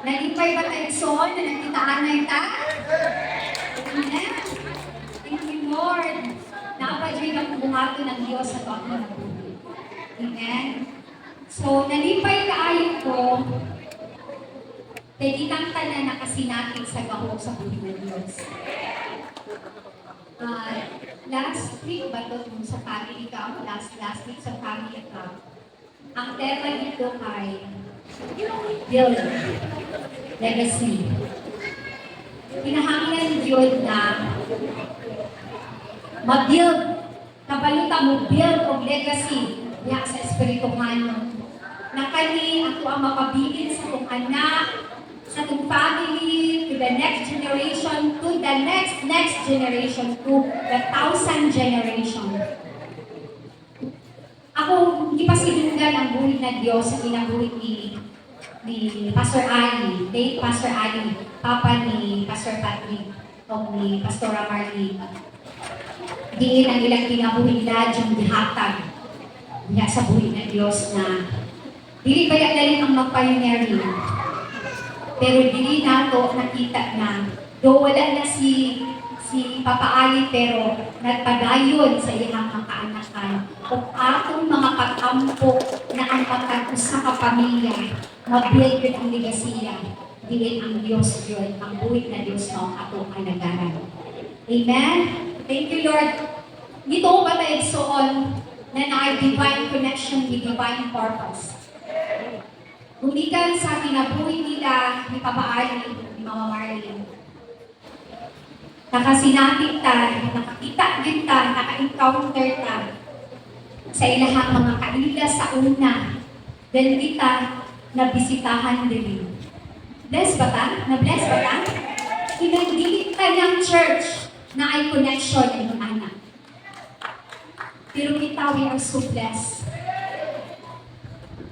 Nalipay ba tayo son na nakitaan na ita? Amen. Thank you, Lord. Napadyoy ang buhato ng Diyos sa pagkakas. Amen. So, nalipay kaayon ko, pwede kang tanan na kasinatin sa gahok sa buhay ng Diyos. Last week ba ito sa family ka? Last week sa family ka? Ang tema dito ay build legacy. Pinahanglan yun na mag-build, kabaluta mo build of legacy ya sa espirituhan na kani ato ang mapabilin sa itong anak, sa itong family, to the next generation, to the next generation, to the 1,000 generation. Ako, hindi pa sinundan ang buhay na Diyos sa kinabuhi ni Pastor Ali, late Pastor Ali, papa ni Pastor Patrick, o ni Pastora Marlene. Diin ang ilang kinabuhi nila yung dihatag niya sa buhay na Diyos na dili kaya galing ang mag-pioneering. Pero dili nato nakita na do wala na si Papa Ali pero nagpadayon sa iyang mga kaanakan o atong mga katampo na ang pagkakusa ka pamilya mabuhay yun ang legasiya diin ang Diyos yun ang buhay na Diyos na atong kanagaran. Amen? Thank you, Lord. Dito ko ba tayo soon na na-divine connection with divine purpose? Gumikan sa kinabuhi nila ni Papa Ali, ni Mama Marlene. Nakasinapit ta, nakakita din ta, naka-encounter ta sa ilahang mga kaila sa una. Then kita nabisitahan din. Bless ba ta? Na-bless ba ta? Pinagdilit ta ng church na ay connection ng anak. Pero kita, we are so blessed.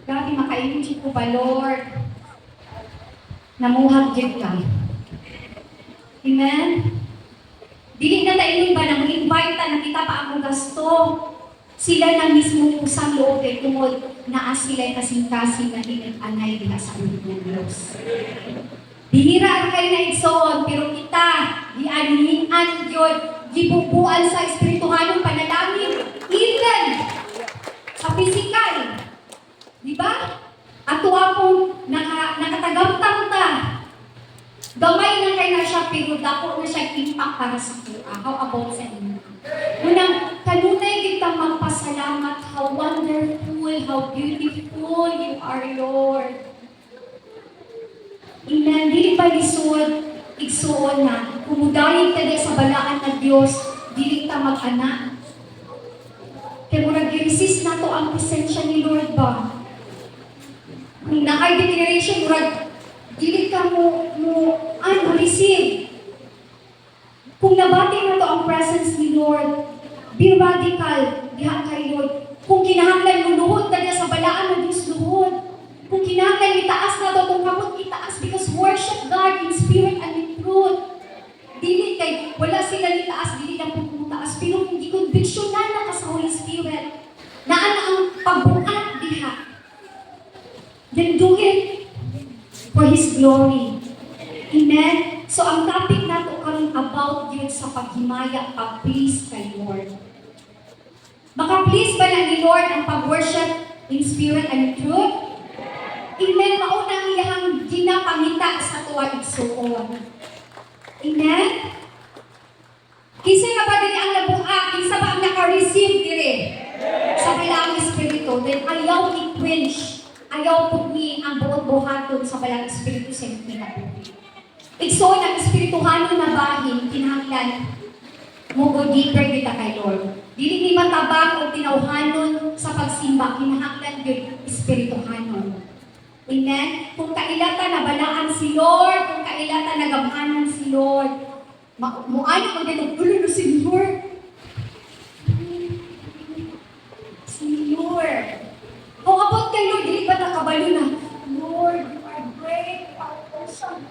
Grabe, makainit ko ba, Lord? Namuhag din ka. Amen? Dili na tayo ba nang invite na kita pa ang gasto. Sila na mismo usang loob kay tungod na sila kasing-kasing na hinag-anay diha sa ulit ng Diyos. Bihira ang kayo na igsoon, pero kita, gianihan yun, gibubuan sa espirituhanong panalangin, even sa physical. Diba? Ato akong nakatagamtang ta. Gamay na kayo na siya, pero dako na siya impact para sa kuha. How about sa inyo? Unang, kanunay kita magpasalamat. How wonderful, how beautiful you are, Lord. Amen. Dili pa lisod, igsuon na. Kumudayin ka sa balaan na Diyos, dili ta mag-anak. Kaya mo nag-resist na to ang presensya ni Lord ba? Kung na-ay declaration, murag, dili ka mo receive. Kung nabati na to ang presence ni Lord, be radical, diha kay Lord. Kung kinahanglan mo luhod na sa balaan na Diyos luhod. Kung kinahanglan itaas na to, kung kapot itaas, because worship God in spirit and in truth. Dili kay, wala sila itaas, dili lang pumutaas, pero hindi convictionan na ka sa Holy Spirit. Naan ang pagbukat diha. Then do it for His glory. Amen? So, ang topic nato karon about yun sa paghimaya, pag-please kay Lord. Maka-please ba na ni Lord ang pag-worship in spirit and in truth? Amen? Maunang iyang ginapangita sa tuwa igsuon. Amen? Kinsa nga ba din ang nabuak? Kinsa ba ang naka-receive dire? Sa kailangang espiritu, then ayaw i-quench. Ayaw po ni ang buot-buhaton sa balang espiritu sa inyo kinabuhi. Igsoon ang espirituhanon na bahin, kinahanglan mo go deeper kita kay Lord. Dili ni matabang o tinawhanon sa pagsimba, kinahanglan yun espirituhanon. Amen? Kung kailata nabalaan si Lord, kung kailata nagabhanan si Lord, muano kung ganun, ulo si Lord. Si Lord. Kung abot kay Lord, dili ba nakabalo na, Lord, you are great, awesome.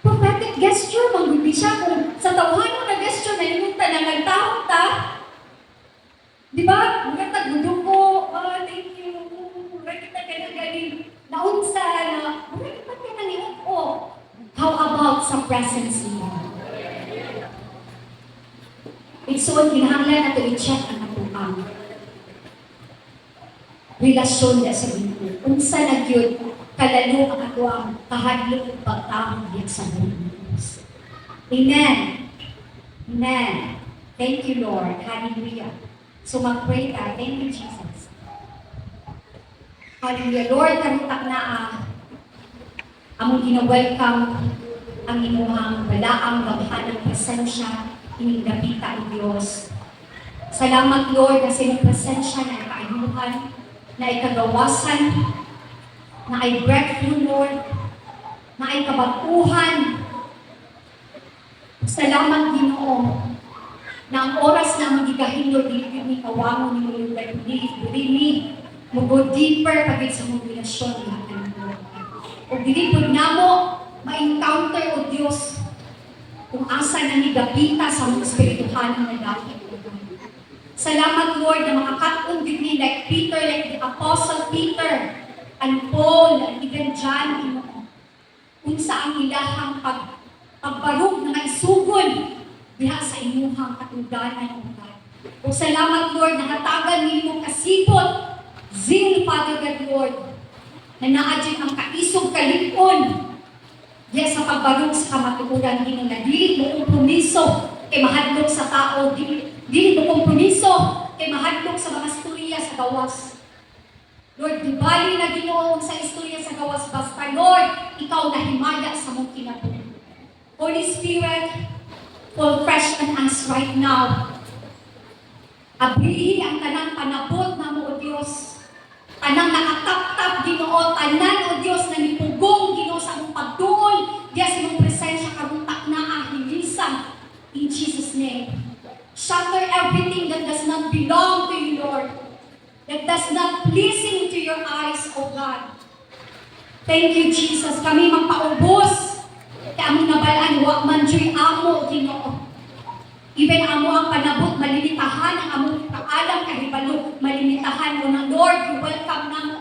Prophetic gesture, mangguli siya kung sa tawhan mo na gesture na yung na nagtahong ta. Di ba? Magandang gudo ko, thank you. Right kita ganun galing. Naunsa na, sa presence niya. Igsoon, kinahanglan nato i-check ang atuang relasyon na sa Ginoo. Unsa na gyud kalalo ang atuang kahadlok ug pagtawag diya sa Dios. Amen. Amen. Thank you, Lord. Hallelujah. So mag-pray ta. Thank you, Jesus. Hallelujah. Lord, karutak na among gina-welcome ang imuhang balaang gamhanang presensya ining dapita o Diyos. Salamat, Lord, na sa iyong presensya na kaayuhan, na ikagawasan, na ay breakthrough, Lord, na ay kabaguhan. Salamat, Ginoo, na ang oras na magigahin, Lord, dili ni kawangon ni mo yung dili mo go deeper pagit sa mong relasyon natin, Lord. O dili po na mo ma-encounter o Diyos kung asa na ni gabita sa mga espirituhan na dati. Salamat, Lord, na makakatong din like Peter, like the Apostle Peter, and Paul, and even John, kung sa ang ilahang pagbarog na naisugon diha sa imuhang katuganan, O God. O salamat, Lord, na hatagan nimo kasipot, zeal, Father God, Lord, na naadyan ang kaisog kalipon, diya sa pagbarog sa kamatuuran din na dili mo kompromiso kay mahadlok sa tao, dili mo kompromiso kay mahadlok sa mga istorya sa gawas. Lord, di bali na Ginoo sa istorya sa gawas, basta Lord, ikaw na himaya sa mong kinabuhi. Holy Spirit, fall fresh on us right now. Abrihi ang tanang panabot na mo, O Diyos. Tanang nakatap-tap, Ginoo, tanan, O Diyos, na nipugong, Ginoo, sa mong pagduol, diya sa mong presensya, karuntak na ahilisang. In Jesus' name. Shatter everything that does not belong to you, Lord. That does not pleasing to your eyes, O God. Thank you, Jesus. Kami magpaubos. Kaya among nabalaan, wa man dyo'y amo, Ginoo. Even amo ang panabot, malimitahan ang among kaalam, kahibalo, malimitahan mo ng Lord. You welcome na mo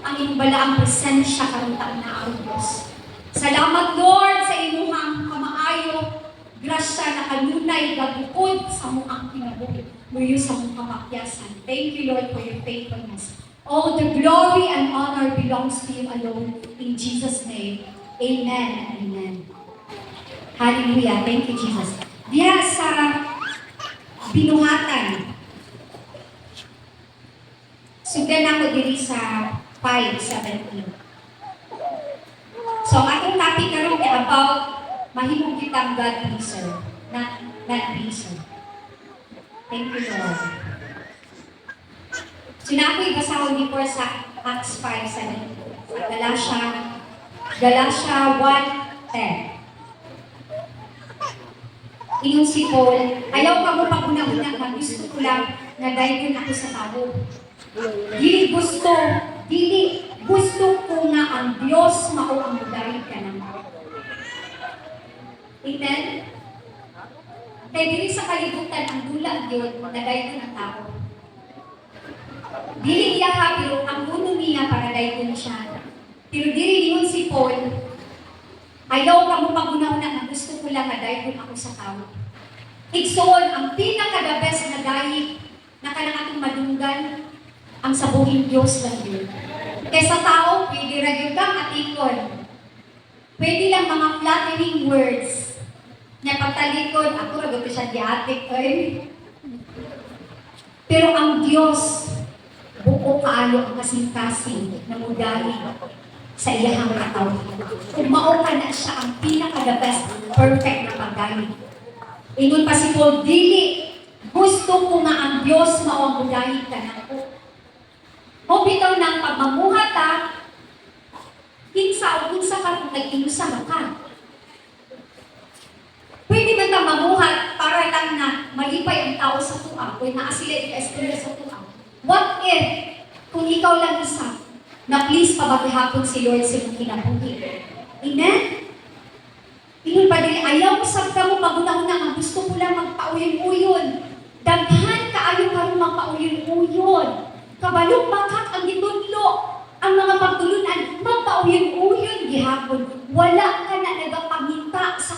ang inyong balaang presensya, karuntak na ang Diyos. Salamat, Lord, sa inyong kamaayo. Grasya na kanunay, gabukod sa muang kinabuhi. Muyo sa mong kamakyasan. Thank you, Lord, for your faithfulness. All the glory and honor belongs to you alone. In Jesus' name, amen and amen. Hallelujah. Thank you, Jesus. Diya sa binuhatan. Sugan ako diri sa 5:17. So, atong topic karon kay about mahimong kitang God pleaser, not pleaser. Thank you, Lord. Sinabi basahon before sa Acts 5:17. Sa Galatia 1:10. Ingon si Paul, ayaw ka mo pag-una-una na gusto ko lang na dahil ako sa tao. Dili gusto ko nga ang Diyos mao ang dahil ka ng tao. Amen? Kaya dili sa kalibutan ang dula Diyos na dahil ng tao. Dili iya ka, pero ang uno niya para dahil siya. Pero dili ingon si Paul, ayaw ka mo pag-una-una na gusto ko lang na dahil ako sa tao. Igsoon, ang pinaka-the best na dahil na kanang atong madunggan ang sabuhin Diyos lang yun. Kaya sa tao, pwede rin kang atikon. Pwede lang mga flattering words na pagtalikod, ako rin ko siya diatik. Pero ang Diyos, buo kaayo ang kasing-kasing na mudali sa iyahang kataw. Kung mao ka na siya ang pinaka-the best, perfect na pagdali. Ingon pa si Paul, dili, gusto ko nga ang Diyos mao ang mudali ka na ko. O bitaw ng pagmamuhat kinsa o kinsa ka kung nag-inusa ka. Pwede ba ita mamuhat para lang na malipay ang tao sa tuwa o naasila ika-estorya sa tuwa? What if, kung ikaw lang isa, na please pabagihapon si Lord sa iyong kinabuhi? Amen? Ingon pa din, ayaw sa ka mo pag-una-una nga gusto ko lang magpauyon-uyon. Daghan kaayo ka rin magpauyon-uyon. Kabalong bakit ang gitudlo, ang mga pagtulunan, magpauyon-uyon gihapon. Wala ka na nagapangita sa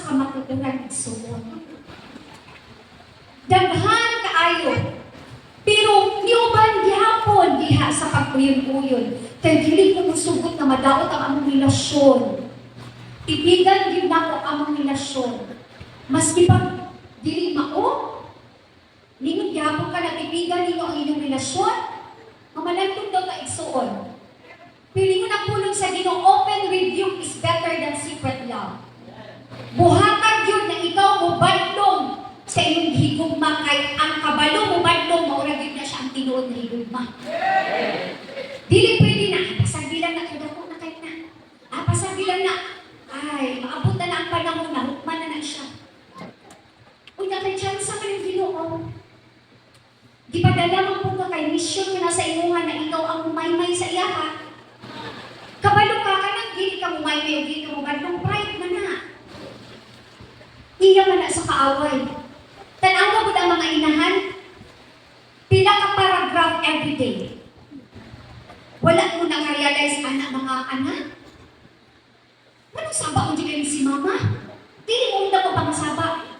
madaot ang among relasyon. Tipigan gyud nako among relasyon. Maski pag dili mao, ningon gyapon ka na tipigan ninyo ang inyong relasyon, mamalantong daw ka igsuon. Pili mo na pulong sa Ginoo, open rebuke is better than secret love. Buhatag yun na ikaw mo badlong sa inyong higugma, kay ang kabalo mo badlong, maura yun na siya ang tinuod na higugma. Dili pwede na, pasagilan na, kadako na kayo na. Pasagilan na, ay, maabot na ang panahon na, hukman na siya. Uy, nakay-chance ka ng Ginoo. Di pa dala mo ka kay mission ka na sa imuha na ikaw ang umaymay sa iya ka. Kabalo ka nang dili ka umaymay o dili ka badlong, pride man na. Iya man na sa kaaway. Tanaw mo ang mga inahan, pila ka paragraph everyday. Wala mo na-realize anak mga anak. Anong saba kung di kayo si mama? Dili mo unta ko pangasaba.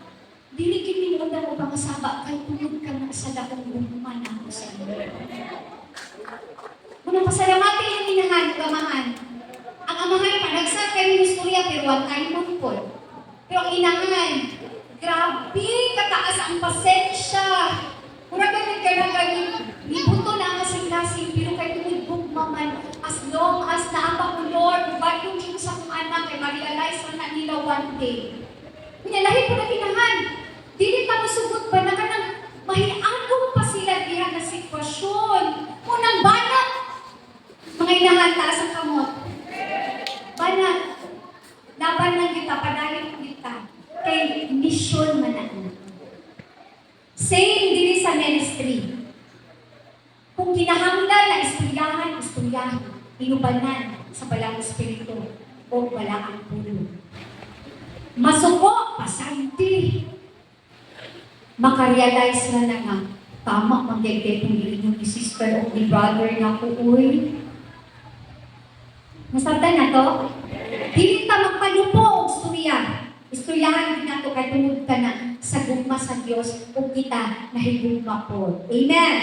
Dili kini mo unta ko pangasaba. Kay tulog ka na sa dakong umuman ako sa iyo. Munang pasalamati ang inahan, gamahan. Ang amahan, panagsa kayo ng istorya, pero one time mo po. Pero ang inahan, grabe, kataas ang pasensya. Mura ka nagkaragaling, ibuto na ang kasing-kasing, pero kayo tumulbog maman, as long as naabang mo, Lord, ba't yung sa kong anak, ay ma-realize na nila one day. Pinalahin ko na tinahan, dili ka masugot ba na ka nang mahiagong pa sila diyan na sitwasyon. Unang banat, mga inahan, taas ang kamot. Banat, laban lang kita, padayon kita. Kay mission man ako. Same din sa ministry. Kung kinahanglan na istoryahan, inubanan sa balang espiritu o balang puno. Masuko, pasanti. Makarealize na nga, tama mag-dete kung inyong ni sister o ni brother na ko, uy. Nasabtan na to? Dili ta magpalupo o istoryahan din nato kay tungod ka na sa gugma sa Dios o kita nahigugma po. Amen.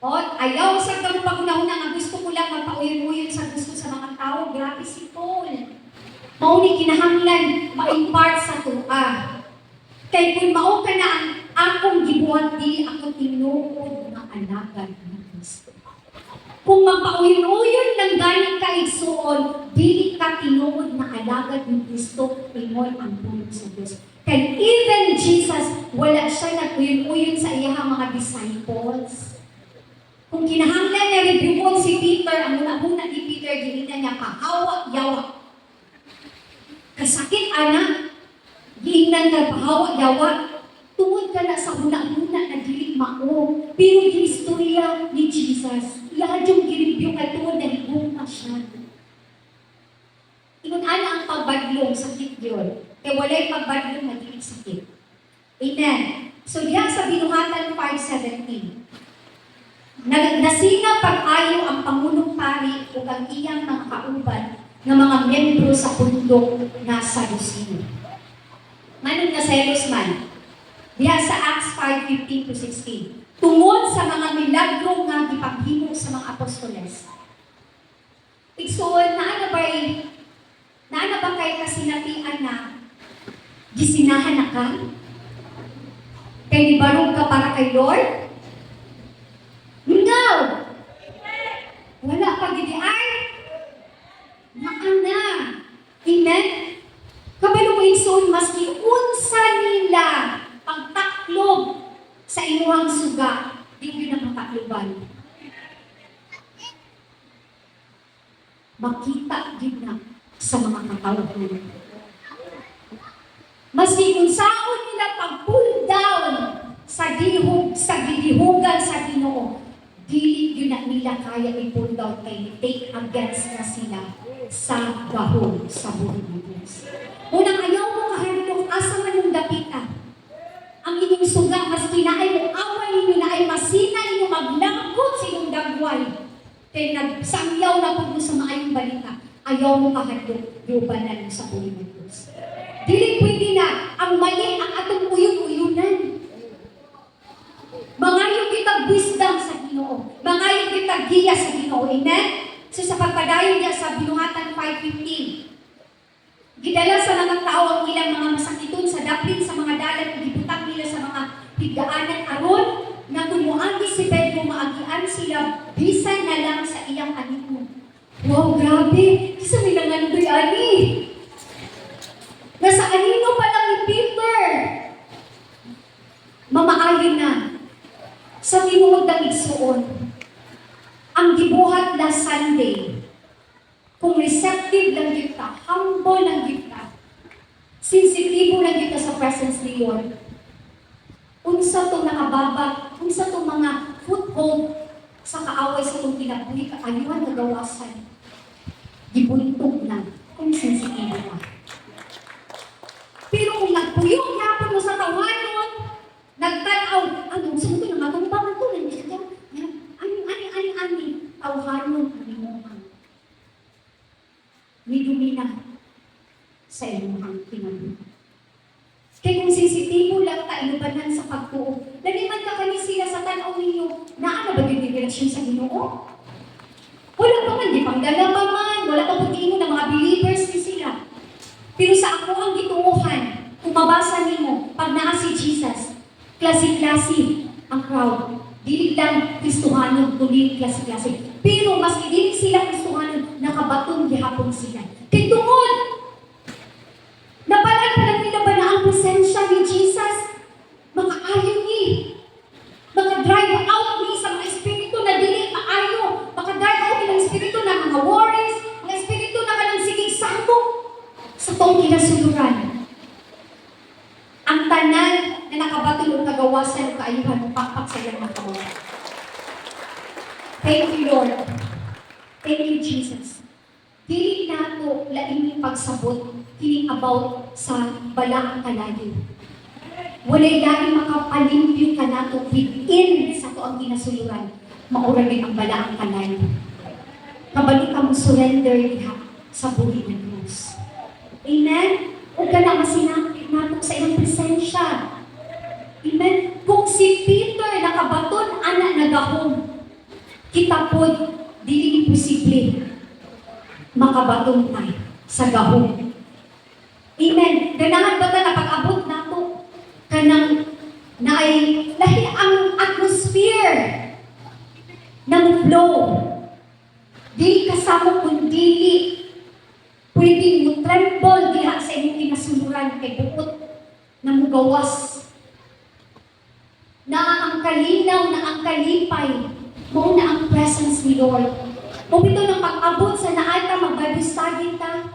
O, ayaw sa kang pagunahuna nga gusto ko lang magpauyon-uyon sa gusto sa mga tao. Grabe si Paul. Mauni kinahanglan ma-impart sa tuwa. Kay kung mao ka na ang akong gibuhat, di ako tinuod na alagad ng Kristo. Kung magpauyon-uyon ng galing ka igsuon, dili ka tinuod na alagad ng Kristo, ingon ang pulong sa Diyos. Kaya even Jesus, wala siya nag-uyon-uyon sa iyang mga disciples. Kung kinahanglan na rebuon si Peter, ang una-una ni Peter, ginina niya pahawak-yawak. Kasakit, anak, giingnan ka pahawak-yawak. Tungod ka na sa una-una na dili mao. Pero yung istorya ni Jesus, lahat yung giribyo ka tungod na higugma siya. Ingon-ana ang pagbadlong, sakit yun. Kaya walay pagbadlong na dili sakit. Amen. So diyan sa Binuhatan 5:17. Nasinga pag-ayo ang Pangulong Pari o ang iyang mga kauban ng mga membro sa pundok na Saduceo. Manong na selos man. Diya sa Acts 5:15-16. Tungod sa mga milagro nga gipaghimo sa mga apostoles. Igsuon, naana ba kay kasinatian na gisinahan na ka? Kay nibarog ka para kay Lord? No! Wala pa gidi ay? Naana. Amen? Kabalo mo igsuon, maski unsa nila pagtaklob sa imuhang suga, di ko na matakloban. Makita din na sa mga katawhan. Maski kung saan nila pag-pull down sa gidihugan sa Ginoo, dili yun na nila kaya i-pull down kay take against na sila sa gahol sa buhay ng Diyos. Unang ayaw mo kahandong asa man yung dapita. Ang inyong suga, maski na ay mo away ninyo na ay masina ninyo maglangkot sa inyong dagway. Kaya nagsangyaw na po sa maayong balita. Ayaw mo kahandong yubanan sa buhay ng Diyos. Dili pwede na ang mali ang atong uyong-uyunan. Mangayo kita wisdom sa Ginoo. Mangayo kita giya sa Ginoo. Amen? So sa pagpadayon niya sa Binuhatan 5:15, gidala sa mga tao ang ilang mga masakiton sa daplin sa mga dalan ug gibutang nila sa mga higdaanan aron nga kung moagi si Pedro maagian sila bisan na lang sa iyang anino. Wow, grabe! Isa may nangandoy ani. Nasa anino pa lang ni Peter. Mamaayon na. Sa tinuod ng igsuon, ang gibuhat na Sunday, kung receptive lang kita, humble lang kita, sensitibo lang kita sa presence ni Lord, unsa itong nakababa, unsa itong mga foothold sa kaaway sa itong kinabuhi, kaayuhan na gawasan, gibuntog na kung sensitibo ka. Pero kung nagpuyong hapon mo sa tawanon, nagtanaw, ano, saan ito na matumbangan ko, ani, tawhanon, animuhan. Midumi na sa inyong kinabuhi. Kaya kung sensitibo lang ta inubanan sa pagtuo, naniman ka kani sila sa tanaw ninyo, naano ba yung relasyon sa Ginoo? Wala pa man, di pangdala pa man, wala pa putiin mo na mga believers ni sila. Pero sa ako ang gituuhan, kung mabasa nimo, pag naa si Jesus, klase-klase ang crowd. Dili lang Kristohanon, kundi klase-klase. Pero mas dili sila Kristohanon, nakabatong gihapon sila. Kaya tungod, napalaan pa lang nila ba na ang presensya ni Jesus? Makaayon ni. Maka-drive out ni sa mga espiritu na dili maayo. Maka-drive out ni ng espiritu na mga worries, mga espiritu na kanang sigig sambok sa tong kinasuluran. Ang tanan na nakabatong kagawasan o kaayuhan pakpak sa iyang mga kawasan. Thank you, Lord. Thank you, Jesus. Dili nato laing pagsabot kining about sa balaang kalayo. Walay laing makapalimpyo ka nato within sa to ang kinasuluran. Maura rin ang balaang kalayo. Kabalik ka mo surrender diha sa buhay ng Diyos. Amen? Huwag ka na masinakit nato sa iyong presensya. Amen? Kung si Peter nakabaton, anak nagahom, kita po, dili imposible makabatong tayo sa gahom. Amen. Ganahan ba na pag-abot na to? Kanang naay lahi ang atmosphere ng flow. Dili kasama kung dili pwedeng mo tremble diha sa inyong kinasuluran kay bukod na mugawas. Na ang kalinaw, na ang kalipay, mo na ang presence ni Lord. Kung ito nang pag-abot sa naata, mag-Bible study ta.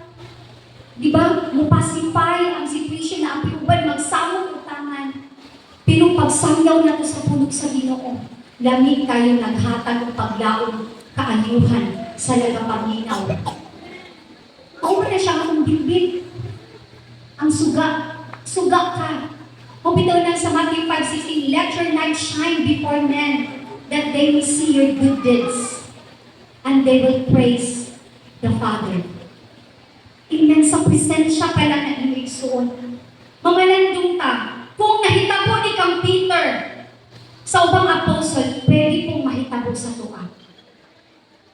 Diba? Mupacify ang situation na ang piuban, magsamong utangan. Pero pagsangyaw na ito sa punog sa Ginoo, lamig kayo naghatag ng paglaong kaanyuhan sa lagapaminaw. Kung na siya akong bibig, ang suga, suga ka. Kung ito na sa Matthew 5:16, let your light shine before men, that they will see your good deeds, and they will praise the Father. Tingnan sa presensya pa lang na inyong igsuon. Mga landong ta, kung nahitabo ni kang Peter sa ubang apostle, pwede pong mahitabo sa tuwa.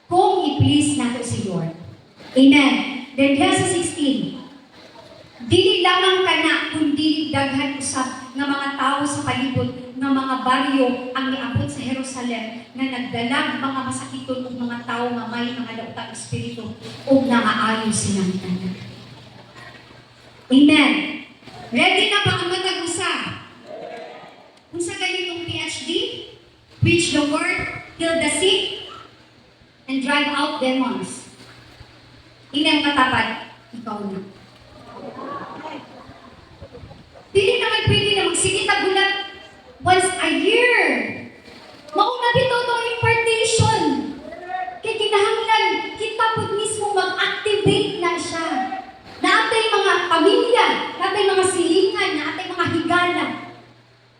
Kung i-please nato si Lord. Amen. Then sa 16, dili lamang ka na, kundi daghan usap ng mga tao sa palibot ng mga baryo ang niabot sa Jerusalem na nagdalag mga masakiton ug mga tao nga may mga daotang espiritu ug naaayon silang tanan. Amen. Ready na ba ang matag usa? Unsa ganitong PhD? Preach the word, heal the sick, and drive out demons. Ilang katapat? Ikaw na. Dili naman pwede na magsikita gulat once a year. Mauna dito itong impartation. Kaya kinahanglan, kita po mismo mag-activate na siya. Na atay mga pamilya, na atay mga silingan, na atay mga higala.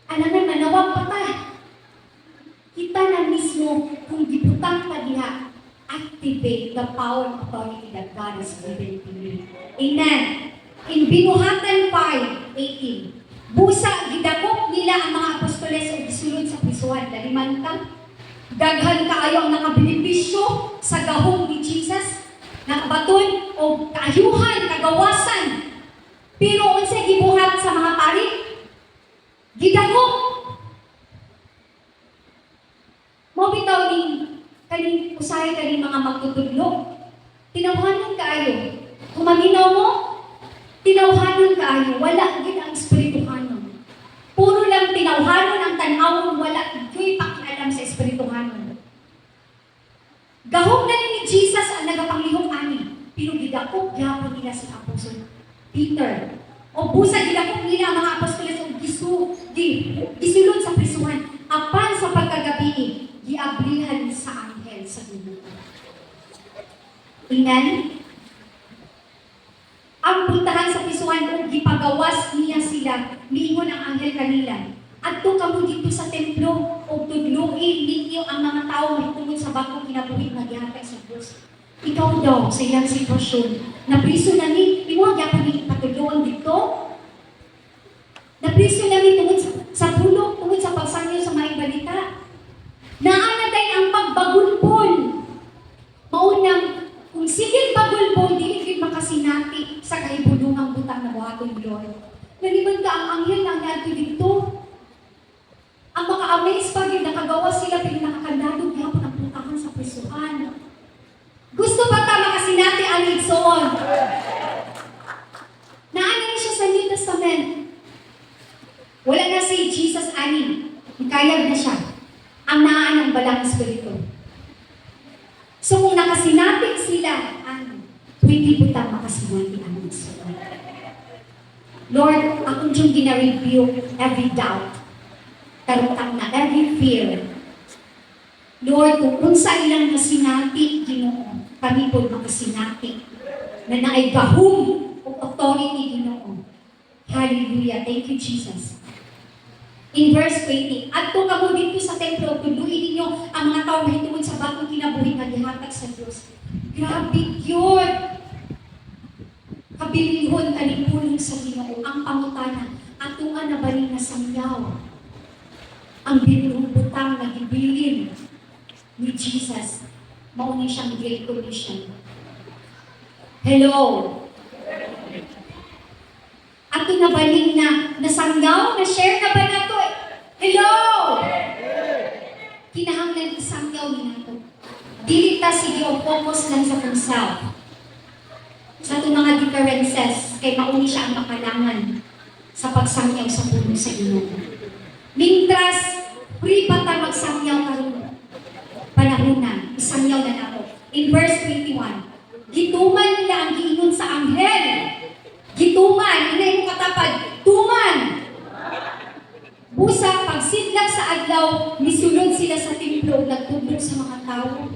Alam na, nanawag pa ta. Kita na mismo, kung gibutang pa diha, activate the power and authority that God has given to you. Amen. In Binuhatan 5:18, busa gidakop nila ang mga apostoles o gisulod sa prisuhan. Daliman ka, Daghan kaayo ang nakabenepisyo sa gahom ni Jesus. Nakabaton o kaayuhan, kagawasan. Pero unsay gibuhat sa mga pari? Gidagom. Mo bitaw kaning usahay kaning mga magtutudlo. Tinawhanon kaayo. Kumaminaw mo, tinawhanon kaayo. Wala gid ang espirituhanon. Puro lang tinawhanon ang tan-awon, wala gid pakialam sa espirituhanon. Gahom na ni Jesus ang nagapanglihok ani. Pero gidakop gyapon nila si Apostol Peter. O busa gidakop nila ang mga apostoles og gisulod sa prisuhan. Apan sa pagkagabi, giablihan sa anghel sa Ginoo. Amen. Ang puntahan sa prisuhan kung gipagawas niya sila, miingon ang anghel kanila. Adto kamo dito sa templo o tudluin ninyo ang mga tao mahitungod sa bakong kinabuhi nga gihatag sa Dios. Ikaw daw sa iyang sitwasyon, napriso na ni, imo gyapon ni patudloan dito. Napriso na ni tungod sa bulok, tungod sa pagsangyo sa mga balita. Naana day ang pagbagulpon. Maunang kung sigil bagulpon, dili gid makasinati sa kahibulungang butang na buhaton Lord. Naliman ka ang anghel na ngadto dito. Ang maka-amaze pa rin, nakagawa sila pero nakakandado gyapon ang puntahan sa prisuhan. Gusto ba ta makasinati ang igsoon? Naano ni siya sa New Testament? Wala na si Jesus ani. Kayag na siya. Ang naan ng balang espiritu. So kung nakasinati sila, pwede po ta makasinati ang igsoon. Lord, akong diyong gina-review every doubt. Karutang na every fear. Lord, kung unsa ilang nasinati, Ginoo, kami po makasinati na naay gahom o authority, Ginoo. Hallelujah. Thank you, Jesus. In verse 20, adto kamo dito sa templo, tudluin ninyo ang mga tao mahitungod sa bagong kinabuhi nga gihatag sa Dios. Grabe yun! Kabilihon kanipulong sa Ginoo ang pangutana ato nga nabaling na samyaw. Ang binulong butang na gibilin ni Jesus, mauni siyang Great Commission. Hello! Ato na baling na nasangyaw, na-share na ba na to? Hello! Kinahanglan isangyaw ni nato. Dili ta sige o focus lang sa self. Sa itong mga differences, kay mauni siya ang makalangan sa pagsangyaw sa puno sa Ginoo. Mintras, free pa ta magsangyaw karon panahunan, isangyaw na nato. In verse 21, gituman nila ang giingon sa anghel. Gituman, inay mo katapad, tuman. Busa, pagsidlak sa adlaw, misulod sila sa templo, nagtudlog sa mga tao.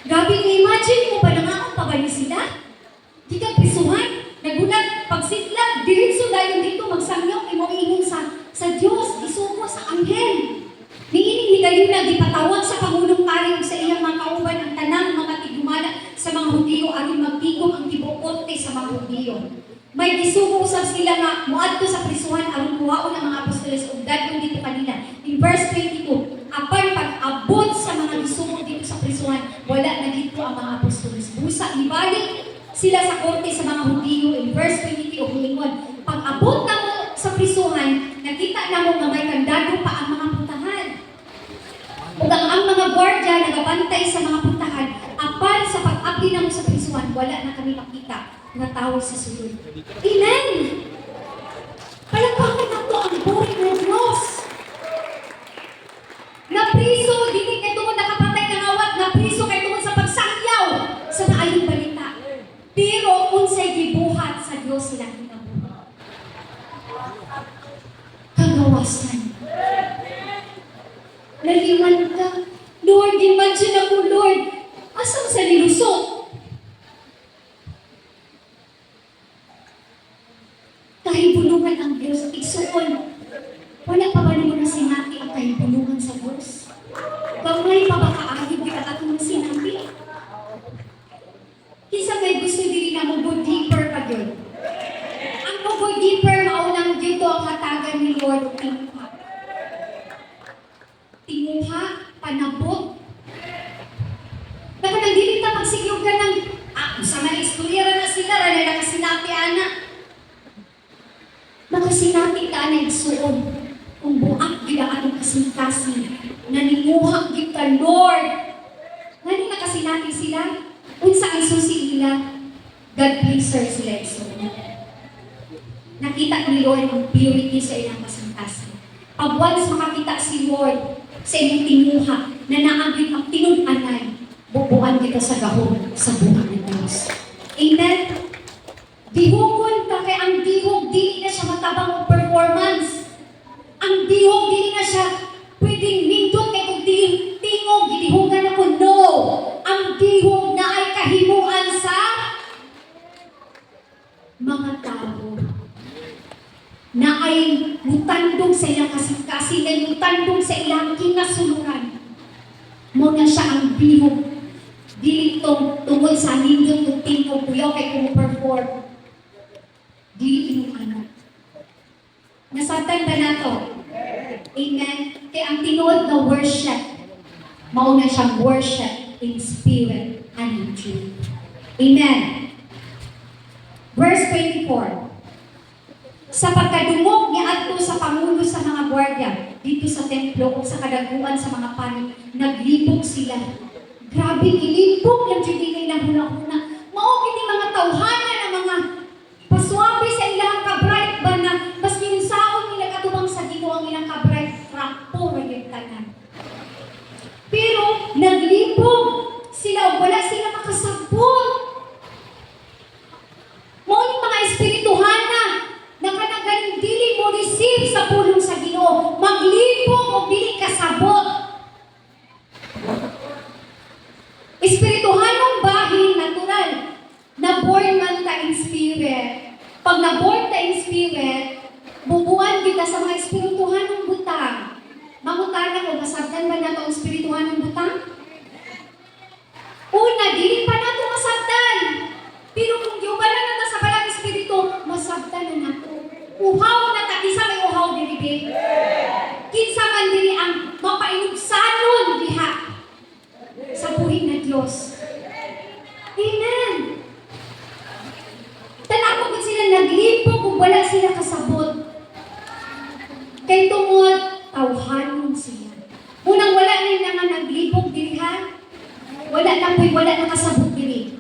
Grabe, imagine mo ba nangaon pa ba niyo sila? Di ka prisuhan, nagulat, pagsidlak, diretso dayon dito, magsangyaw, imo ingon sa Diyos, isuko sa anghel. Niining ni kayo na gipatawag sa Pangulong Pari sa iyang mga kauban ang tanang mga tigumana sa mga Hudiyo aron magtigom ang tibuote sa mga Hudiyo. May gisugo usab sila nga moadto sa prisuhan aron kuhaon ang mga apostoles ug dadyon dito kanila. In verse 22, apan pag-abot sa mga gisugo dito sa prisuhan, wala na dito ang mga apostoles. Busa ibalik sila sa korte sa mga Hudiyo. In verse 23 ug ingon, pag-abot na mo sa prisuhan, nakita na mo nga may kandado pa ang mga puntahan. Ug ang mga gwardiya nagabantay sa mga puntahan, apan sa pag-abli na mo sa prisuhan, wala na kami makita na tao sa sulod. Amen! Palagpakan na po ang buhay ng Diyos. Napriso, dili kay tungod nakapatay ng awat, napriso kay tungod sa pagsangyaw sa maayong balita. Pero unsay gibuhat sa Diyos silang kinabuhi. Kagawasan. Naliman ka. Lord, imagine ako, Lord. Asang sa nilusot? Kahibulungan ang Diyos. Igsuon. Wala pa ba naman na sinati ang kahibulungan sa Diyos? Gamay pa ba kaahid kita atong sinati? Kisa may gusto dili na mo go deeper pa yun. Ang go deeper, maunang dito ang hatagan ni Lord o tinuha. Tinuha, panabot, na rin nakasinati, ana. Nakasinati ka na igsuon. Kung buak gila anong kasing-kasing. Nanimuhang gid ka, Lord. Ngani nakasinati sila? Unsa ang susi nila? God pleaser sila igsuon. Nakita ni Lord ang purity sa ilang kasing-kasing. Pag once makakita si Lord sa inyong tinuha, na naagit ang tinun-anay, bubuan kita sa gahong sa buhay ng Diyos. Amen? Dihugon ka kay ang dihog, dili na siya matabang o performance. Ang dihog, dili na siya pwedeng nindot kay kung tingog, gidihogan ako. No! Ang dihog na ay kahimuan sa mga tao na ay mutandong sa ilang kasing-kasing, na mutandong sa ilang kinasuluran. Mo na siya ang bihog. Dili itong tungkol sa nindot kung tingog, kuyaw kay kung perform. Dili inong anak. Nasabtan ba na to? Amen? Kaya ang tinuod na worship, mauna siyang worship in spirit and in truth. Amen? Verse 24. Sa pagkadungog niya adto sa pangulo sa mga gwardiya dito sa templo o sa kadaguan sa mga panig, naglibog sila. Grabe, ilibog lang dyan din ng huna-huna. Maugin ni mga tawhana na mga paswabe sa ilang kabright ba na mas minsaon nila katubang sa Ginoo ang ilang kabright rapo rin tanan. Pero naglibog sila o wala sila makasabot. Maugin mga espirituhana na kanagaling dili mo receive sa pulong sa Ginoo, maglibog o dili kasabot. Espirituhanong bahin, natural, na born man ta in spirit. Pag na-born ta in spirit, bubuan kita sa mga espirituhanong butang. Mangutana ko, masabdan ba na ito ang espirituhanong butang? Una, dili pa na ito masabdan. Pero kung giubalan na ito sa balang espiritu, masabdan na nato. Uhaw na ta, isa may uhaw dili, babe. Kinsa man dili ang mapainugsanon diha sa buhay na Diyos. Amen. Tanaw ko sila naglipog kung wala sila kasabot. Kay tungod, tawhanon sila. Munang wala na yung nga naglipog diri ha. Wala na kasabot diri.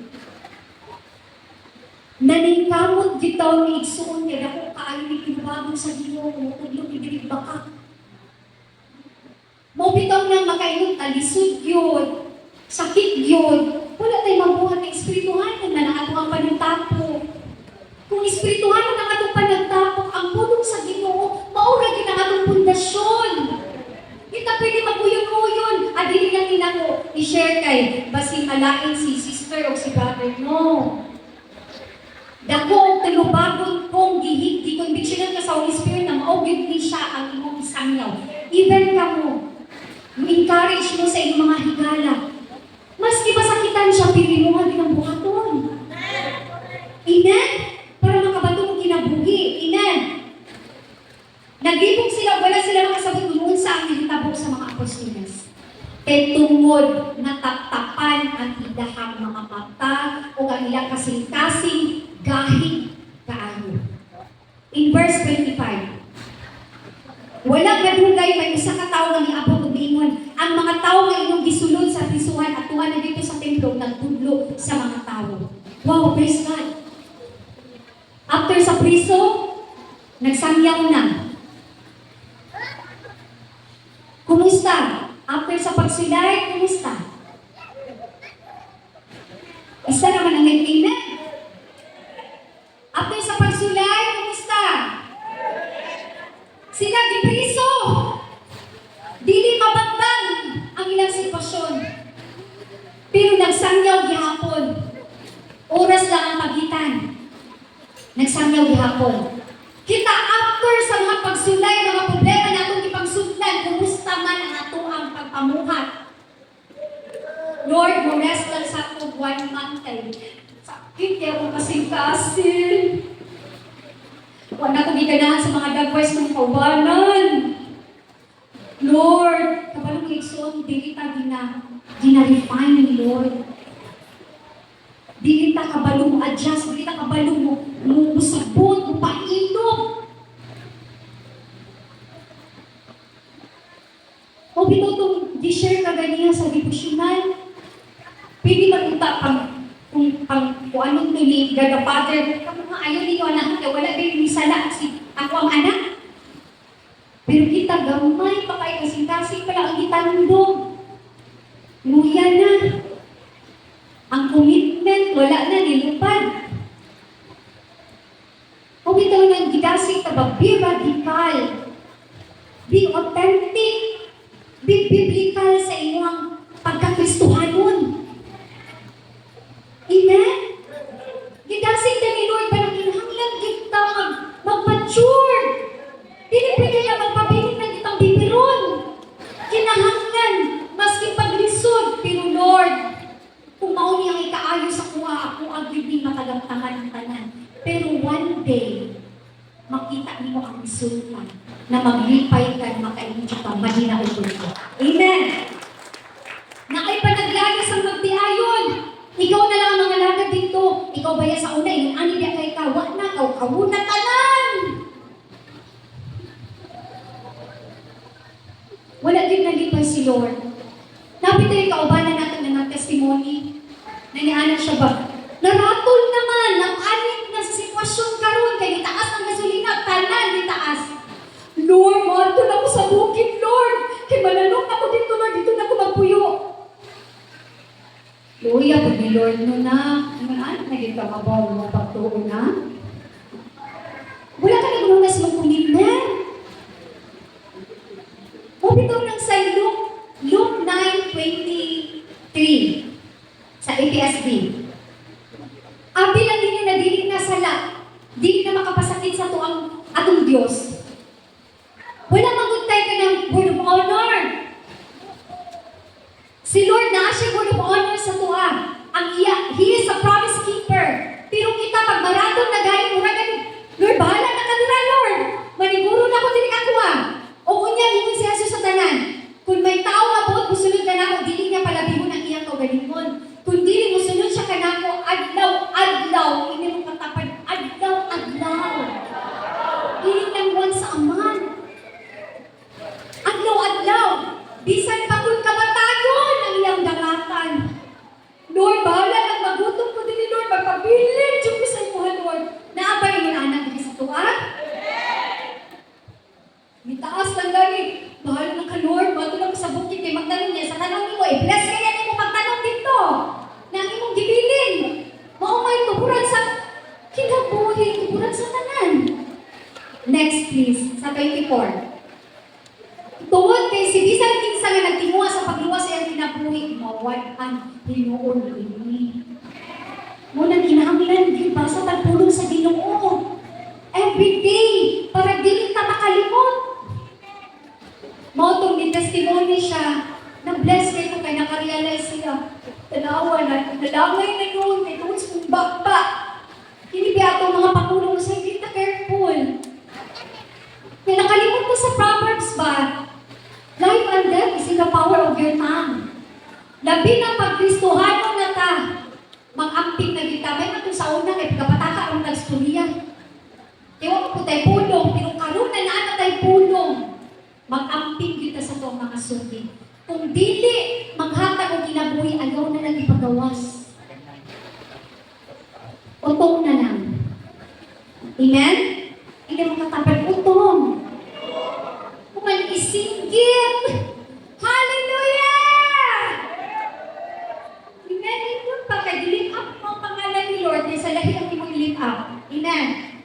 Naningkamot gitaw ni igsuon kaya ako kaayo ni pinabagong sa Ginoo kung tudlo ni diri baka. Mo bitaw nang makainom talisod yun. Sakit yun. Wala tayo mabuhat ng espirituhan na nakatong panagtapo. Kung espirituhan na nakatong panagtapo, ang pulong sa Ginoo, maura din ang atong pundasyon. Kita pwede maguyon-guyon. Adili lang nila ko, i-share kay basi malain si sister o si brother. No. Dako ang talubagon kong gikonbiksyonan ka sa Holy Spirit na maugid ni siya ang imong isangyaw. Even ka mo, encourage mo sa iyong mga higala. Maski masakitan siya, pili mo nga din ang buhaton. Amen? Para makabato mo kinabuhi. Amen? Naglibog sila, wala sila makasabot noon sa ang nahitabog sa mga apostoles. Kay tungod nataptapan ang idahang mga mata o ang ilang kasing-kasing gahig kaayo. In verse 25, walang nadugay may isa ka tao nga niabot og ingon. Ang mga tao nga inyong gisulod sa prisuhan at tuwa na dito sa templo nagtudlo sa mga tao. Wow, praise God. After sa priso, nagsangyaw na. Kumusta? After sa pagsulay, kumusta? Isa naman ang nagtingnan. After sa pagsulay, kumusta? Sila gipriso. Dili mabagbang ang ilang sitwasyon. Pero nagsangyaw gihapon. Oras lang ang pagitan. Nagsangyaw gihapon. Kita after sa mga pagsulay, mga problema na itong ipagsuglan, kumusta man ang ato ang pagpamuhat. Lord, mo-rest lang sa ako 1 month ay sakit kaya ako kasing-kasing. Wala ko giganahan sa mga dagwais ng kaubanan. Lord, kapag ang igsoon, di kita gina-refine ni Lord. Di kita kabalo mo adjust, di kita kabalo the father, kamu nga ayaw ninyo anak, kaya wala din misala si ako ang anak. Pero kita gamay pa kayo kasing-kasing pala ang itandong. Luya na. Ang commitment, wala na, nilupad. Kung ito nang gidasig ka ba, be radical. Be authentic. Be biblical sa inyong pagkakristuhanon. Amen? Gidasig na ni Lord, parang kinahanglan kita mag-mature. Pinipili na magpabiling na kitang bibiron. Kinahanglan, maski paglisod. Pero Lord, kung mauni ang ikaayo sa kuha, ako agad din matagamtangan ang tanan. Pero one day, makita niyo ang resulta na maglipay ka, makainit ka, mahinaulog ka. Amen! Na ay panaglagay sa magtiayon. Ikaw na lang ang mga lagad dito. Ikaw ba sa una, yung ani niya kay kawa na, kawuna tanan! Wala din nalipay si Lord. Napit rin kaubanan natin ng testimony na nianan siya ba? Naratol naman, nang-anit na sa sitwasyon karon kay itaas ng gasolina, tanan itaas. Lord, mato na ko sa bukid, Lord. Kay malalong ako dito, Lord, dito na ko magpuyo. Luya, pag ni Lord no na, ano, naging kamabaw mo pagtuon na? Wala ka naglunas mag-commitment. Bitaw ng sa Luke 9:23 sa APSB. Abi lang din na dili na sala, dili na makapasakit sa tuang atong Dios. Wala maguntay ka ng word of honor. Si Lord na siya word of honor sa tuwa. Ang iya, He is a promise keeper. Pero kita pag maraton na galing mura Lord, bahala na ka nila, Lord. Maniguro na ko din ako O kunya, hindi si Jesus sa tanan. Kung may tao nga buot, musunod ka na ako, dili niya palabihon ang iyang kaugalingon. Kung dili musunod siya ka na ako, adlaw, hindi mo katapad, adlaw. Dili lang buwan sa aman. Adlaw. Bisan pa kung kamatayon ang iyang dangatan. Lord, bahala lang magutom ko din ni Lord, magpabilin, Diyos ko sa imuha, Lord. Naabay mo na anak din sa tuwa? Mitaas lang gani. Mahal na ka, Lord. Bato lang sa bukid kay magtanong niya. Sa tanong mo, bless ka yan mo magtanong dito. Na imong gibilin. Maumay tuburan sa kinabuhi, tuburan sa tanan. Next, please. Sa 24. Tungod kay si bisan kinsa nga nagtinguha sa pagluwas sa iyang kinabuhi, mawad ang Ginoo ini. Muna kinahanglan, di ba, sa pagpulong sa Ginoo. Every day, para dili ta makalimot. Mautong ni testimony siya, na-bless kayo kay nakarealize siya. Tanawa na, nalangay na yun, may tuwid sa mong bakba. Hindi ba itong mga pakulong sa hindi na careful. Kaya nakalimot ko sa Proverbs ba? Life and death is in the power of your tongue. Labi ng pagkristuhano na ta, mag-amping na kita, may matong sa una, kay pagkapataka ang nagstorya. Ewan ko tayo pulong, pero karoon na naana tayo pulong. Mag-amping kita sa itong mga suki. Kung dili, maghatag o kinabuhi, ayaw na lang ipagawas. Utong na lang. Amen? Hindi mo katapad utong. Kung mag-isinggit. Hallelujah! Amen? Ito pa, kay-lift up mo ang pangalan ni Lord, sa lahi ang imong lift up. Amen?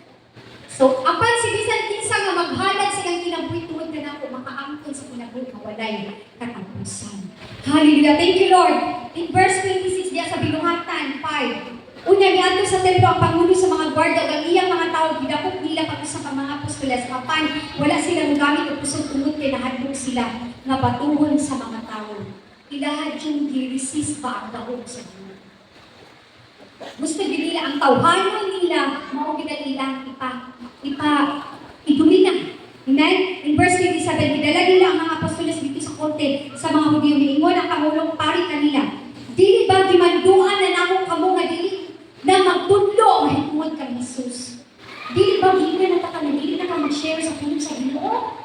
So, apan si bisan kinsa nga maghalad silang kinabuhi tuwod ka na ako, makaangkon sa kinabuhi mawalay katapusan. Hallelujah. Thank you, Lord. In verse 26 diya sa Binuhatan 5. Unya niadto sa templo ang pangulo sa mga gwarda ug ang iyang mga tawo gidakop nila pag sa mga apostoles apan wala silang gamit og pusod tungod kay nahadlok sila nga batuhon sa mga tawo. Ilahad yung gi-resist ba ang daog sa Ginoo. Gusto nila ang tawhanon nila, mao gid nila idumina. Amen? In verse 27, gidala nila ang mga apostoles dito sa korte sa mga Hudyo miingon ang pangulong pari kanila. Dili ba gimanduan na namo kamo nga dili na magtudlo mahitungod kang Jesus? Dili ba giingon na ta kami dili na ka mag-share sa pulong sa Ginoo?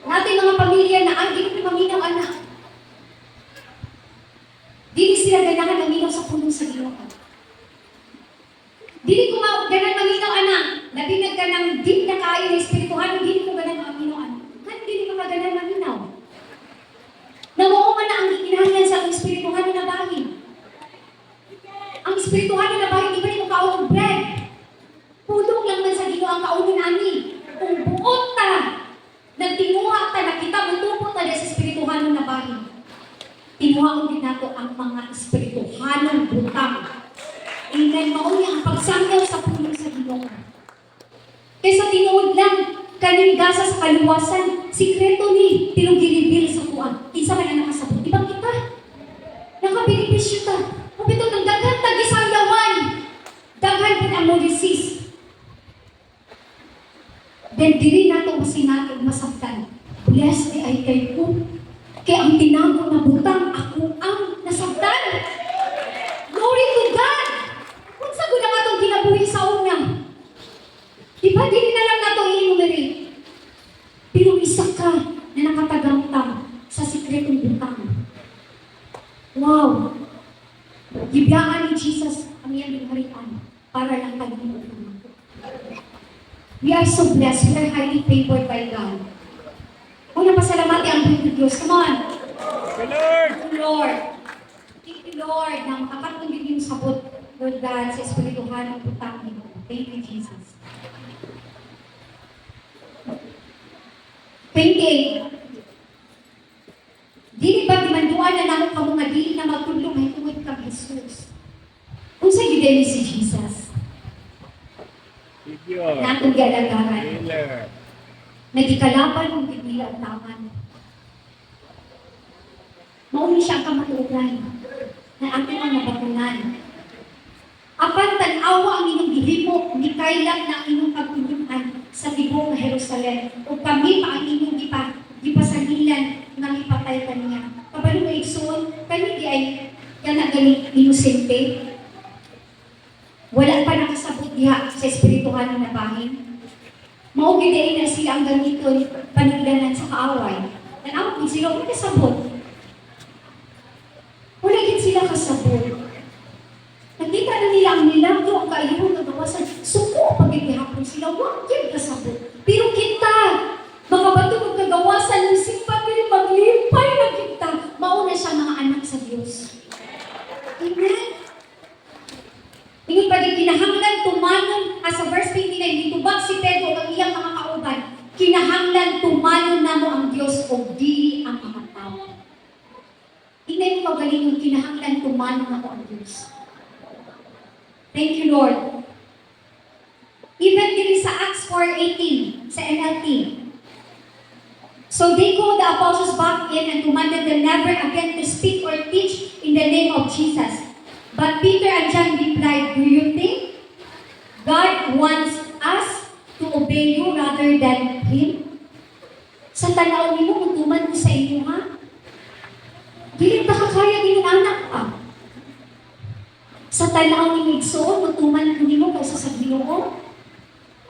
Natin mga pamilya na ang dili paminaw anak. Dili sila ganahan ng minaw sa pulong sa Ginoo. Dili ko ganang maminaw, anak. Labinag ka ng deep na kain ng espirituhan, dili ko ganang maminaw, anak. Kan dili ka ganang maminaw. Namuo man na ang gikinahanglan sa espirituhan na bahin. Ang espirituhan na bahin, di ba rin mo kaon ng bread? Pulong lang man sa Ginoo ang kaunon ani. Kung buot ta, nagtinguha ta, nakita mo tupo ta sa espirituhan na bahin. Tinuhaon din nato ang mga espirituhanong butang. Ingay mauni ang pagsanggaw sa pulong sa Ginoo. Kaysa tinuod lang, kaning gasa sa kaluwasan, sikreto ni pinugilibil sa kuwan. Isa man ang nakasabot. Di ba kita? Nakabinipisyo ta. Kapito ng daghan tag-isanggawan. Daghan po ang molisis. Then dili nato masinatog masabtan. Blessed ay kay ko. Kaya ang tinago na butang, ako ang nasabtan. Glory to God! Kung sa guna nga itong ginabuhi sa una. Diba, dili na lang nato i-enumerate. Pero isa ka na nakatagamtang sa sikretong butang. Wow! Gibiyaan ni Jesus ang iyang bingharian para lang kalimutan. We are so blessed. We are highly favored by God. Una pasalamati ang buhay ng Diyos. Come on! Thank you, Lord! Thank you, Lord, na makakatulog yung sabot, Lord God, sa espirituhan ng butang niyo. Thank you, Jesus. 28. Dili ba dimanduan na naman ka mga dili na magtulong ay tungod kang Jesus? Kung sa yun si Jesus, na atong galagaran, nagikalapan ng bibila ang taman. Mauni siya ang kamatuugan na ating mga batunan. Apan tanawa ang inyong gihimo, ni kailan na ang inyong pagtulungan sa tibok na Jerusalem. O kami pa ang inyong gipasalilan ng ipatay kaniya. Kabalo ay igsoon, kami di ay ganagaling inosente. Wala pa nakasabot diha sa espirituhan na bahin. Maugid na sila ang gamiton paniglanan sa kaaway. Tanaw kung sila may kasabot. Wala din sila kasabot. Nakita na nila ang milagro, ang kaayuhan na gawasan. Suko pagkikihapon sila, huwag yan kasabot. Pero kita, mga bato magkagawasan ng simpat nila, maglimpay na kita. Mauna siya mga anak sa Diyos. Amen? Ngayon pa din kinahanglan tumanon, sa verse 29, ditubag si Pedro ang iyang mga kauban, kinahanglan tumanon na mo ang Diyos o dili ang mga tao. Hindi mo magaling yung kinahanglan tumanon na mo ang Diyos. Thank you, Lord. Even din sa Acts 4:18, sa NLT. So they called the apostles back in and commanded them never again to speak or teach in the name of Jesus. But Peter and John replied, do you think God wants us to obey you rather than Him? Sa tanaw nimo, mutuman mo sa inyo, ha? Dili ta kakaya din anak pa. Sa tanaw ni Igsoon, mutuman nimo kaysa sa Ginoo.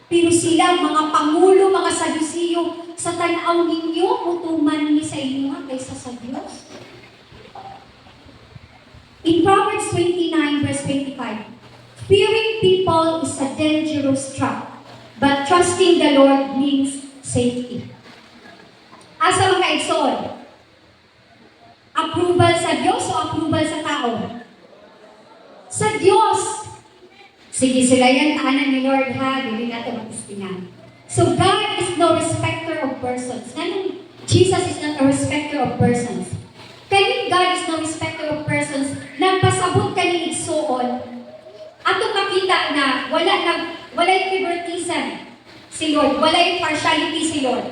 Pero sila, mga pangulo, mga Sadusiyo, sa tanaw ninyo, mutuman ni sa inyo, ha? Kaysa sa Diyos. In Proverbs 29, verse 25, fearing people is a dangerous trap, but trusting the Lord means safety. Asa mga Igsoon? Approval sa Diyos o approval sa tao? Sa Diyos! Sige, sila yan, tahanan ni Lord, ha? Hindi natin matistingan. So God is no respecter of persons. Ganun, Jesus is not a respecter of persons. Kanin God is no respecter of persons, nagpasabot ka ni Igsoon, ato makita na wala yung favoritism si Lord, wala yung partiality si Lord.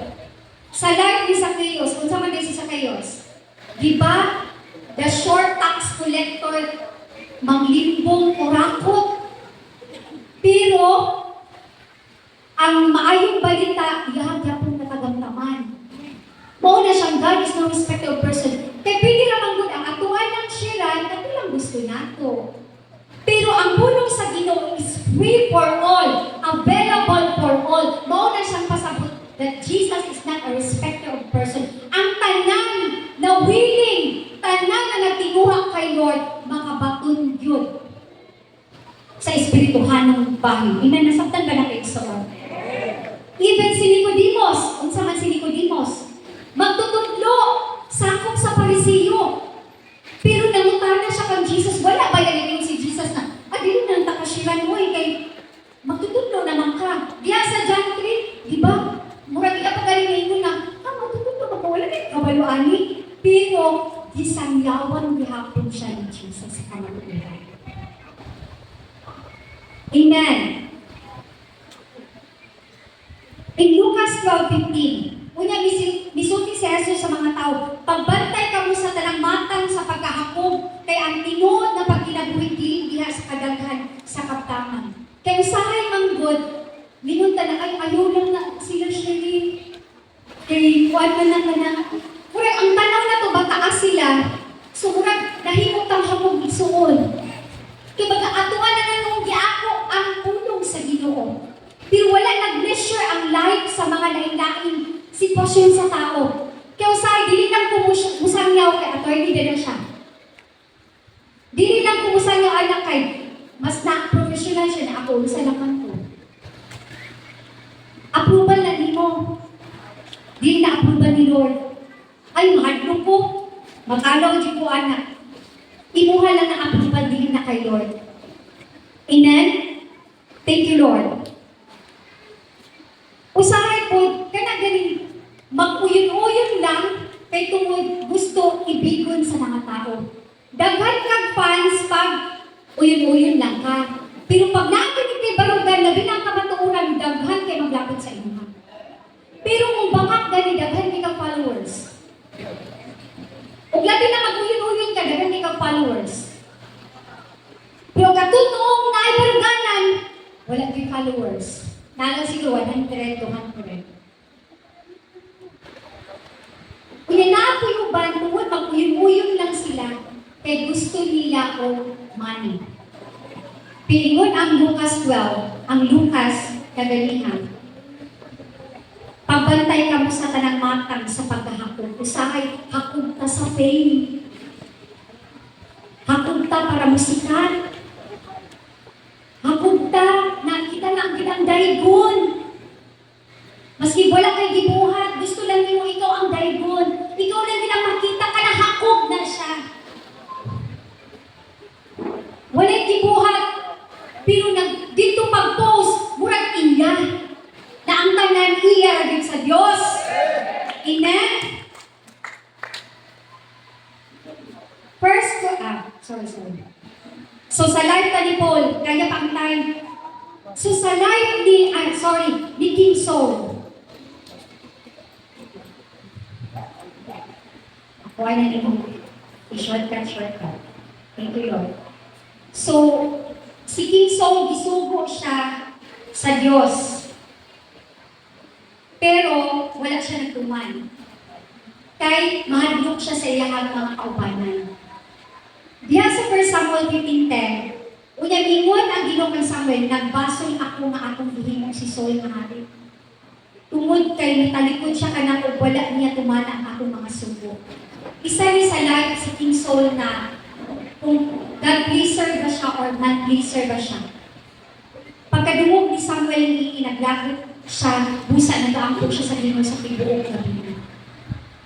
Sa life ni Zacchaeus, kung saan man din si Zacchaeus, di ba, the short tax collector, manglimbong kurakot, pero, ang maayong balita, ihagapon na tagamtaman. Mauna siyang God is no respecter of person. Kaya pwede naman good ang atuan ng shiran, ito lang gusto nato. Pero ang pulong sa Ginoo is free for all, available for all. Mauna siyang pasabot that Jesus is not a respecter of person. Ang tanan na willing, tanan na nagtinguha kay Lord, makabaton yun. sa espirituhanong bahin. Amen. Nasabtan ba na kayo sa even si Nicodemos, unsa man si Nicodemos, magtutudlo sakop sa Parisiyo. Pero nangutana siya kang Jesus, wala ba yan yung si Jesus na, dili nang takasiran mo kay magtutudlo naman ka. Diya sa John 3, di ba? Murag iya pa galing mo na, magtutudlo ka, wala na kabaluani. Pero, gisangyawan gihapon siya ni Jesus sa kamatuloy. Amen. In Lucas 12:15, unya misulti si Jesus sa mga tao, pagbantay kamo sa tanang matang sa pagkahakog, kay ang tinuod na pagkinabuhi dili diha sa kadaghan sa kaptaman. Kay usahay manggod, minunta na ay ayaw lang na sila siya kay kuwan man na kana. Murag ang tanaw na to bataas sila, so murag nahimot ang hamog igsuon. Kay baga atuan na nung giako ang pulong sa Ginoo. Pero wala nag-measure ang life sa mga lain-laing sitwasyon sa tao. Kaya usay, dili lang kumusangyaw kay attorney din na siya. Dili lang kumusangyaw anak kay mas na-professional siya na ako, sa laman ko. Approval na nimo. Dili na approval ni Lord. Ay, mahadlo ko. Makalaw di ko anak. Imuha lang na approval dili na kay Lord. Amen? Thank you, Lord. Usahay po, kana ganing mag-uyon-uyon lang kay tungod gusto ibigon sa mga tao. Daghan kag fans pag uyon-uyon lang ka. Pero pag nakinig kay barugan, labi na kamatuuran, daghan kay maglapit sa inyo. Pero kung bangak gani, daghan kay kag followers. Ug labi na mag-uyon-uyon ka, daghan kay kag followers. Pero katutuong naay baruganan, wala kay followers. Nalang siguro 100, 200. Kung na po yung uban, tungod mag-uyong-uyong lang sila, kaya gusto nila o money. Pilingon ang Lucas 12, ang Lucas kagalihan. Pagbantay ka mo sa tanang matang sa pagkahakot, usahay, hakot ta sa fame. Hakot ta para musikat. Hapunta, nakita na ang kitang daygon. Maski wala kay gibuhat, gusto lang mo ikaw ang daygon. Ikaw lang nilang makita ka na hakog na siya. Wala'y gibuhat, pero dito pag-post, murag iya. Na ang tanan iya rin sa Diyos. Amen? Sorry. So sa life ni Paul, kaya pang time. So sa life ni King Saul. Ako ay nanimong shortcut. Thank you, Lord. So, si King Saul, gisugo siya sa Diyos. Pero, wala siya nagtuman. Kay mahadlok siya sa iyang mga kaubanan. Diya sa 1 Samuel 15:10, unya mingon ang Ginoo kang Samuel, nagbasol ako nga akong gihimo si Saul nga hari. Tungod kay natalikod siya kanang wala niya tumana ang akong mga sugo. Isa ni sa life si King Saul na kung God-pleaser ba siya or man-pleaser ba siya. Pagkadungog ni Samuel ni naglakot siya, busa nag-aangkot siya sa Ginoo sa tibuok na Biblia.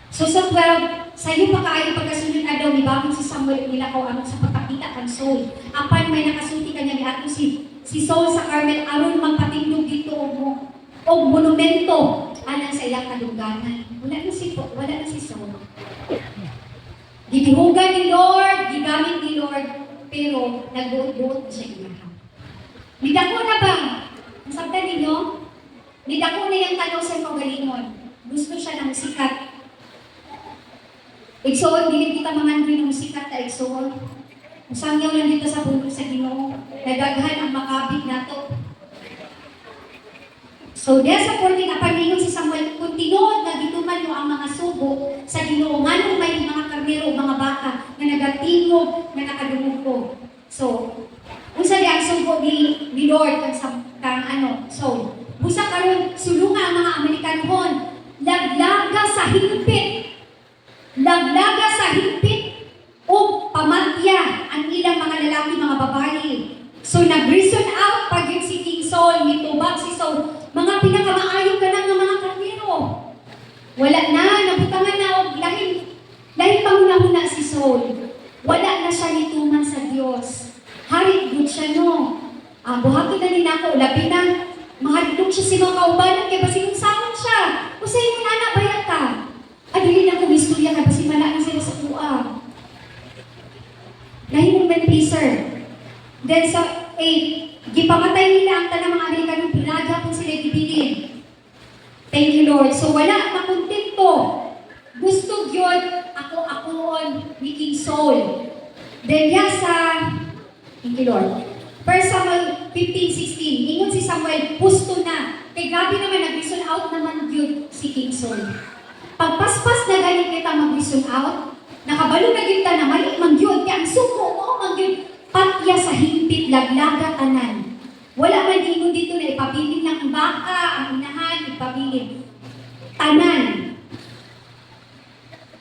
So sa 12, sa iyo pa kaayo pagkasunod na daw, ibabang si Samuel nila ko ano sa pagkakita kan Saul. Apan may nakasulti kanya ni ato si Saul sa Carmel, aron magpatindog dito o monumento alang sa iyang kadungganan. Wala na si Saul. Gidihugan ni Lord, gigamit ni Lord, pero nagbuot-buot siya ilaha. Nidako na ba? Ang sabta ninyo? Nidako na yung tanong sa pagalingon. Gusto siya ng sikat. Igsoon, dili kita mangandri ng sikat na igsoon. Musangyaw lang dito sa bundok sa Ginoo. Nadaghan ang makabig nato. So, diya sa 14, apaningon si Samuel, kung tinuod na gituman mo ang mga subo sa Ginoo, nganong may mga karnero, mga baka, na nagatingog, na nakadumugo. So, unsa di ang subo ni Lord so, busa karon sulunga ang mga Amerikanhon, laglaga sa higpit. Laglaga sa higpit o pamatya ang ilang mga lalaki, mga babae. So So nag-reason out pag yun si King Saul, mitubag si Saul, mga pinakamaayo ka ng mga karnero. Wala na, nabutangan na og lahing panghuna-huna si Saul. Wala na siya nituman sa Dios. Harit good siya no. Buhaton na nila ako, labi na. Mahadlok siya si mga kaubanan, kaya basin saman siya. O sa inyo na bayat ka. Adili na kong istorya ka, basin malaan sila sa kuha. Lahing man Peter. Then sa 8, gipamatay nila ang tanang mga Amerikanong pinaga kung sila gibilin. Thank you, Lord. So wala, makontento. Gusto yun, ako ni King Saul. Then thank you, Lord. 1 Samuel 15:16, ingon si Samuel, gusto na. Kaya grabe naman, nag-reason out naman yun si King Saul. Pagpaspas na galing kita mag-reason out, nakabalo na kita na mali mang yun, kaya ang suko mo mang yun, patya sa himpit, laglaga, tanan. Wala man ingon dito na ipabilin lang ang baka, ang inahan, ipabilin. Tanan.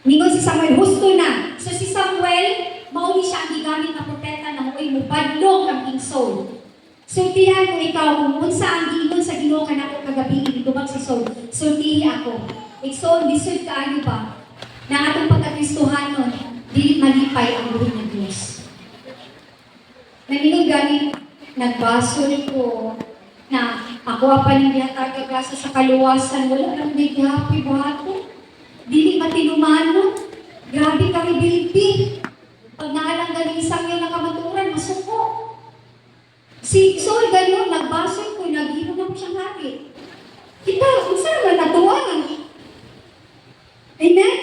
Ningon si Samuel, gusto na. So si Samuel, mauni siya ang gigamit na propeta na mo'y mubadlong ang King Saul. Sultihan ko ikaw kung unsa ang giingon sa Ginoo kanako kagabi itubag si Saul. Sultihi ako. Saul, lisod kaayo ba? Na atong pagkakristohanon, dili malipay ang buhig ng Diyos. Naminong gani, nagbasol ko na ako pa ng bihatag kagasa sa kaluwasan, wala lang may happy buhato. Dili matinumano. Grabe kami bilbi. Pag naalang galing isang yung nakamaturan, masuko. Si Saul ganyan, nagbasol ko, nag-inom na po siyang hari. Kita, unsa naman natuwang. Amen?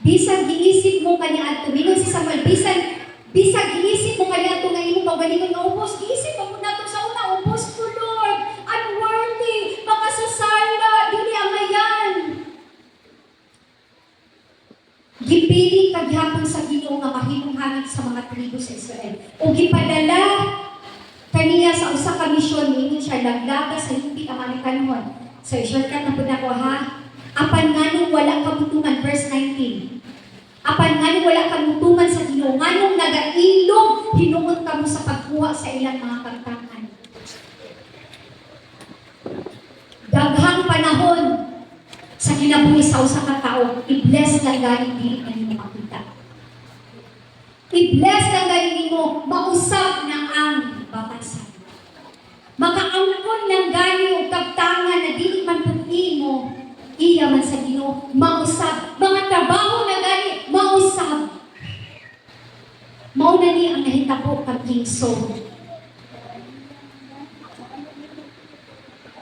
Bisag giisip mo kanya ato, mingon si Samuel, bisag giisip mo kanya ato nga imong pagalingon nga ubos, giisip mo na to sa una, ubos ko Lord, unworthy, makasasala, dili amayan. Gipili kagyapon sa Ginoo nga mahimong hangin sa mga tribo sa Israel. O gipadala kaniya sa usa ka misyon, ingon siya laglaga sa himpit Amerikanon. So shortcut na pud ako ha. Apan nganong wala kabutungan, verse 19. Apan nganong wala kabutungan sa Ginoo, nganong nagailog hinuon kamo sa pagkuha sa ilang mga kantangan. Daghang panahon sa kinabuhi sa usa ka tawo, i-bless lang galing dili na nimo makita. I-bless lang galing nimo mausap na ang batasan. Makaangkon lang galing og kaptangan na dili man pud imo iya man sa Ginoo mausap. Mga trabaho na gani mausap. Mao na ni ang nahitabo kag King Saul.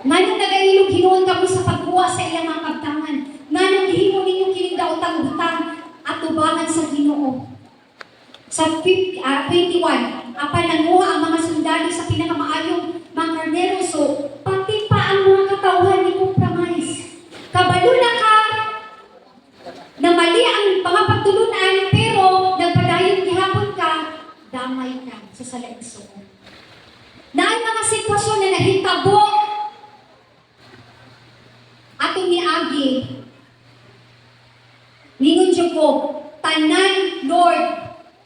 Nganong nagailog hinuon kamo sa pagkuha sa iyang mga kabtangan? Nganong gihimo ninyo kining daotang butang at tubangan sa Ginoo? Sa 21, apan nanguha ang mga sundalo sa pinakamaayong mga karnero, so pati pa ang mga katauhan ni compromise. Kabalo na ka na mali ang pangapagtulunan, pero nagpadayon gihapon ka, damay ka sa salaigso. Na ang mga sitwasyon na nahitabo atong niagi, ningon siya ko, tanan, Lord,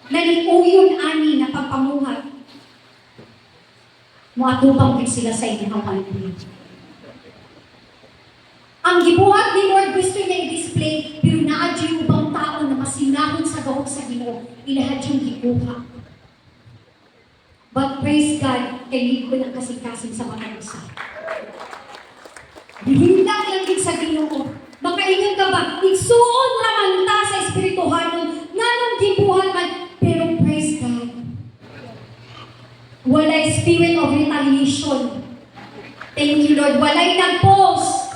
naliuyon ani na pagpamuhat. Muatubang din sila sa inyong hawalin. Ang gibuhat ni Lord gusto niya i-display, pero naadyo yung bang tao na masinahon sa gawok sa Ginoo, ilahad yung gikuha. But praise God, kay ligo ng kasing-kasing sa mga isa. Bihindak lang din sa Ginoo. Makaingan ka ba? Igsuon naman ta sa espirituhanon, nanong gibuhat man, pero praise God. Walay spirit of retaliation. Thank you, Lord. Walay nag-post.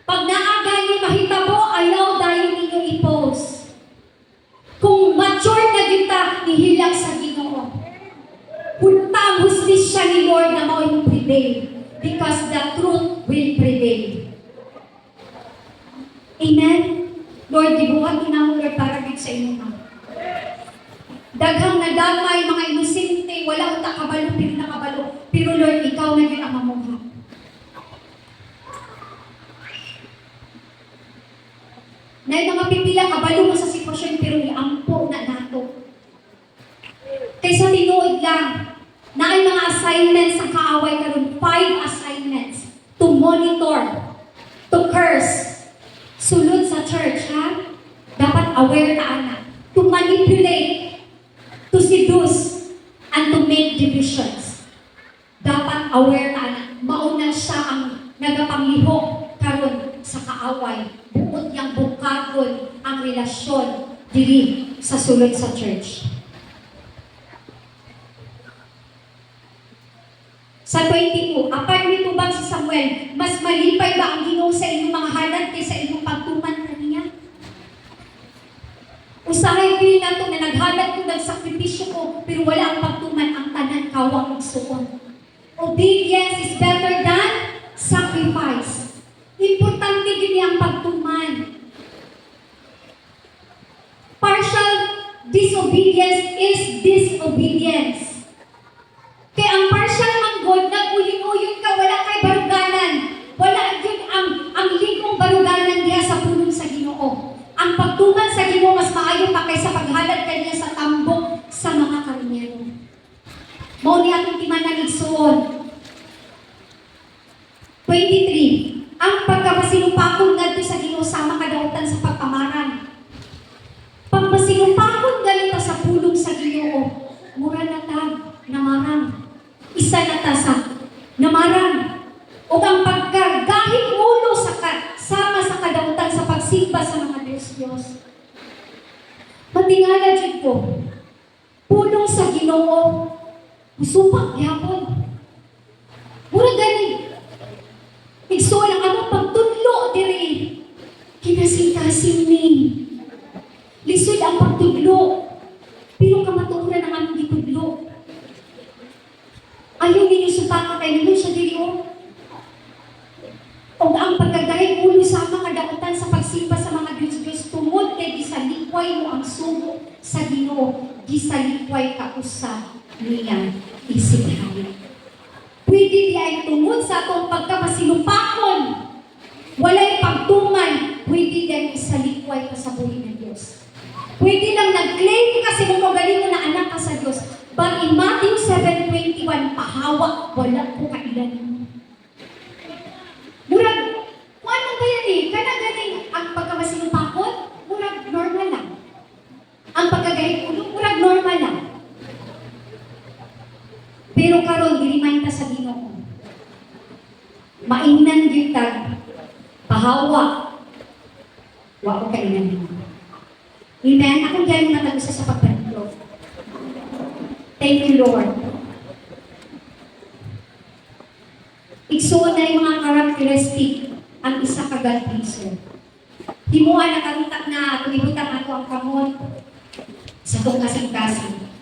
Pag naagay mahitabo, ayaw dahil ninyo i-post. Kung mature na kita, ihilak sa Ginoo. Punta ang hustisya ni Lord na mao'y prevail. Because the truth will prevail. Amen? Lord, gibuhat kinamo Lord para sa inyo na. Daghang nadamay, mga inosente, wala utak kabalo, pero nakabalo. Pero Lord, ikaw na yun ang mamuha. Na yung mga pipila, kabalo mo sa sitwasyon, pero iampo na nato. Kaysa tinuod lang, lang na ay mga assignments sa kaaway karon, 5 assignments to monitor, to curse. Sulod sa church, ha? Dapat aware ka anak. To manipulate, to seduce, and to make divisions. Dapat aware ka anak. Mauna siya ang nagapanglihok karon sa kaaway. Bukod yang bukakon ang relasyon diri sa sulod sa church. Sa 22, apart nitubang si Samuel, mas malipay ba ang Ginoo sa inyong mga halad kaysa inyong pagtuman kaniya? Usahay din nato na naghalad ko, nagsakripisyo ko, pero wala ang pagtuman, ang tanan kawang magsuon. Obedience is better than sacrifice. Importante din ang pagtuman. Partial disobedience is disobedience. Kaya ang partial manggod, nag-uyong-uyong ka, wala kay baruganan. Wala yun ang ligong baruganan diya sa pulong sa Ginoo. Ang pagtuman sa Ginoo mas maayo pa kaysa paghalad kaniya sa tambok sa mga karnero. Mao ni atong timanan igsoon. 23. Ang pagkapasinupakon ngadto sa Ginoo sama kadautan sa pagpamaran. Pagpasinupakon ganito sa pulong sa Ginoo, mura na tag namarang. Isa na tasa namarang. O ang pagkagahit ulo sama sa kadautan sa pagsimba sa mga Diyos. Matingala dyan ko, pulong sa Ginoo, musupak yapon. Mura gani. Igsuon ang among pagtudlo diri. Kinasing-kasing ni. Lisod ang pagtudlo. Pero kamaturan ang among gitudlo. Ayaw ninyo supakan kayo ninyo siya diri o. O ang pagkagahit ulo sa mga kadautan sa pagsimba sa mga Diyos-Diyos tungod kay gisalikway mo ang sugo sa Ginoo, gisalikway ka usa niya isiphan. Pwede diya ay tungod sa atong pagkamasinupakon, walay pagtuman, pwede diya isalikway ka sa buhay ng Diyos. Pwede lang nag-claim kasi mo magaling mo na anak ka sa Diyos. But in Matthew 7:21, pahawak, wala po kailan. Murag, kung anong kaya kana ganing ang pagkamasinupakon, murag normal lang. Ang pagkagahit ulo, murag normal lang. Pero karon dili ta sa Ginoo. Maingnan gyud tag pahawak. Wa ko kailan. Amen. Akong diyan matag sa pagpantlo. Thank you, Lord. Igsuon na yung mga characteristic ang isa ka God pleaser. Himuan na karutak na kulibutan ako ang kamot sa itong kasing-kasing.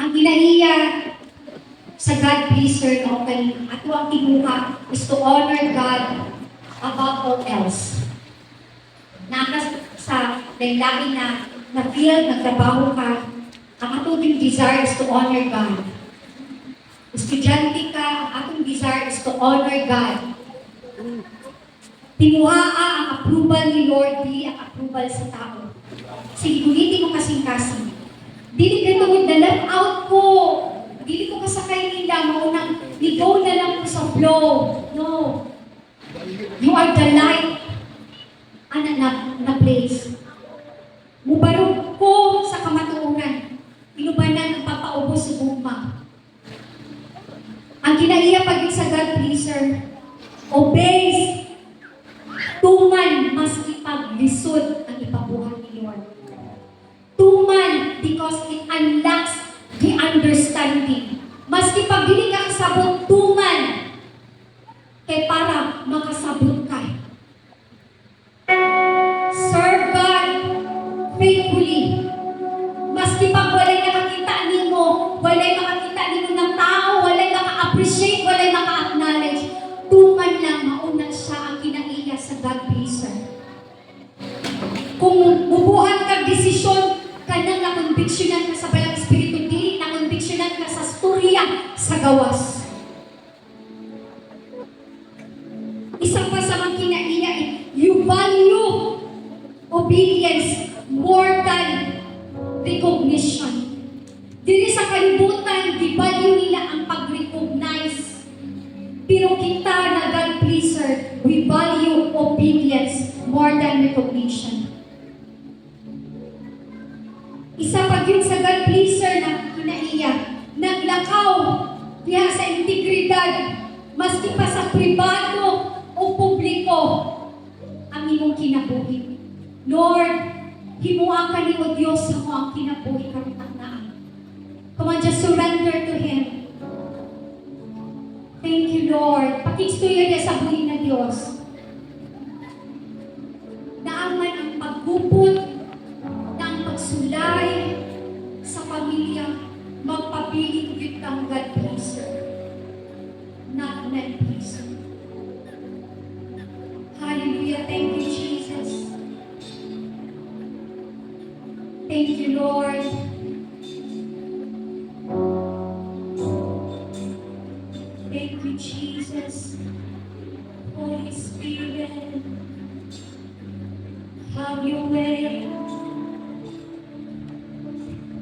Ang ginaiya sa God pleaser na ako kanina, ato ang kinuha is to honor God above all else. Nakas sa lahi na field, nagtrabaho ka, ang atong desire is to honor God. Estudyante ka, ang atong desire is to honor God. Tinuhaa ang approval ni Lord, di ang approval sa tao. Sige, gulitin mo kasing-kasing. Dili ka tungod na let out ko. Dili ko kasakay nila, maunang ligaw na lang ko sa flow. No. You are the light na place. Mubarog ko sa kamatuoran. Inubanan ang papaubos sa gugma. Ang kinaiya pag sa God pleaser, obeys, tuman, mas ipaglisod ang ipabuhat ni Lord. Tuman, because it unlocks the understanding. Mas ipagdili ka kasabot, tuman, kay para makasabot ka. Serve God faithfully. Maski pag walay nakakita nimo, walay makakita nimo ng tao, walay maka-appreciate, walay maka-acknowledge, tuman lang mauna siya ang kinaiya sa God pleaser. Kung bubuhat ka desisyon, kanang na-convictionan ka sa balang espiritu, dili na-convictionan ka sa storya sa gawas. Isa pa sa mga kinaiya, you value obedience more than recognition. more than recognition. Isa pa yun sa God pleaser na kinaiya, naglakaw diha sa integridad, maski pa sa pribado o publiko, ang imong kinabuhi. Lord, himuang ka ni o Diyos sa mo ang kinabuhi karong tagnaan. Come on, just surrender to Him. Thank you, Lord. Pakigstuyo niya sa buhay na Diyos. Naaman ang paggupot, na ang pagsulay sa pamilya, magpabiling yun kang God pleaser, not man pleaser. Hallelujah. Thank you, Jesus. Thank you, Lord. Thank you, Jesus. Holy Spirit, have your way.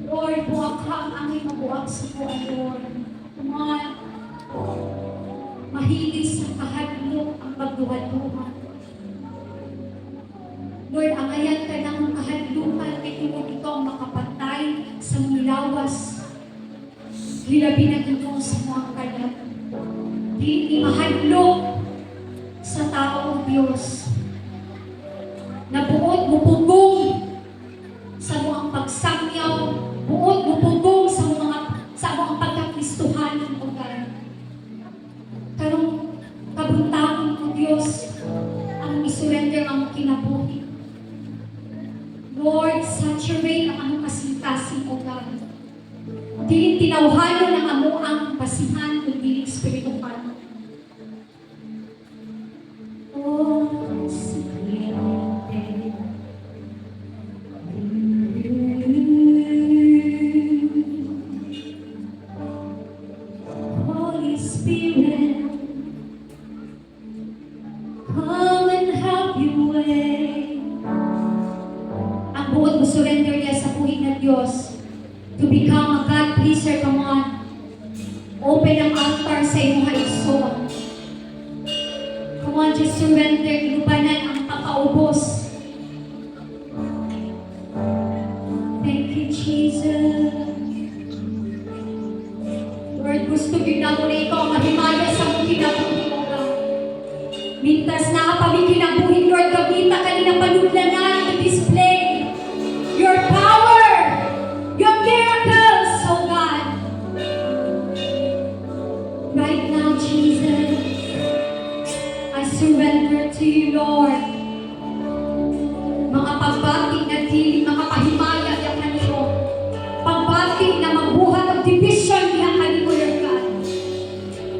Lord, buwag ka ang aming mabuwag sa buwan, Lord. Come on. Mahilig sa kahadlok ang pagduwa-duwa. Lord, angayan ka ng kahadlukan kay tungod ito ang makapatay sa milawas. Hilabi na ito sa mga kalat. Di mahadlok sa tao o Diyos. Nabuot mupugong sa mga pagsangyaw, buot mupugong sa mga pagkakristuhanan o God. Karong kabuntahan o Diyos ang isurrender ang kinabuhi. Lord, saturate ang among kasing-kasing o God. Diling tinawhalo ng amo ang basihan o diling spiritual. Oh, Spirit. Holy Spirit, come and have your way. Ang buot mo surrender niya sa buhay na Diyos to become a God pleaser. Come on. Open ang altar sa iyong haigsoon. Come on, just surrender. Inubanan ang pagkaubos. Thank you, Jesus. Lord, gusto yun na mo na ikaw mahimaya sa mong kinabuhi mo ka. Mintas na kami kinabuhi, Lord, gabita ka na panudlanan to display your power, your miracles, oh God. Right now, Jesus, I surrender to you, Lord. Mga pagbating na dili, mga pahimaya yung kanino. Pagbating na magbuhat ng division yung kanino, Lord God.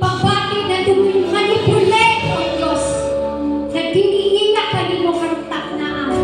Pagbating na manipulate, oh Diyos, na diniinga kanino karong taknaan.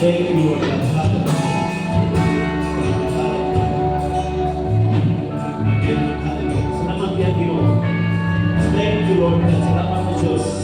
Thank you, Lord. Salamat yan, Ginoo. Thank you, Lord. Salamat po, Diyos.